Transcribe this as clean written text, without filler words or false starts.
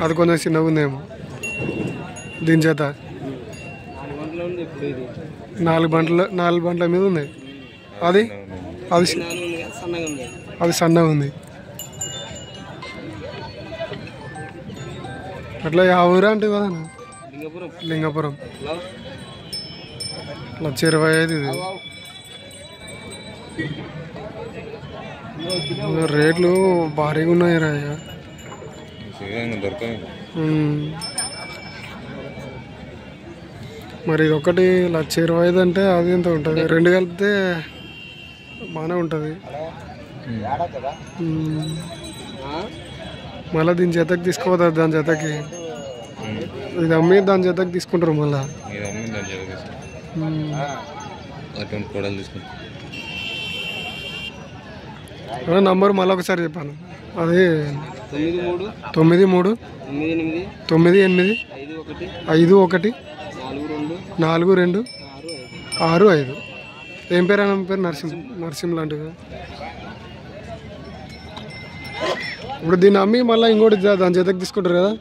అది కొంచెం చిన్నగా ఉందేమో దీని చేత 4 బండ్ల మీద ఉంది. అది అది అది సన్నగా ఉంది. అట్లా ఆ ఊరా అంటే కదా లింగపురం 1,25,000 ఇది. రేట్లు భారీగా ఉన్నాయి రా. మరి ఇది ఒకటి 1,25,000 అంటే అది ఎంత ఉంటుంది? 2 కలిపితే బాగానే ఉంటుంది. మళ్ళీ దీని జతకి తీసుకోపోతారు. దాని జతకి ఇది అమ్మి దాని జతకి తీసుకుంటారు. మళ్ళా నంబర్ మళ్ళీ ఒకసారి చెప్పాను. అది 939851424265. ఏం పేరు అన్న పేరు? నరసింహ లాంటిది. ఇప్పుడు దీన్ని అమ్మి మళ్ళీ ఇంకోటి దాని జతకి తీసుకుంటారు కదా.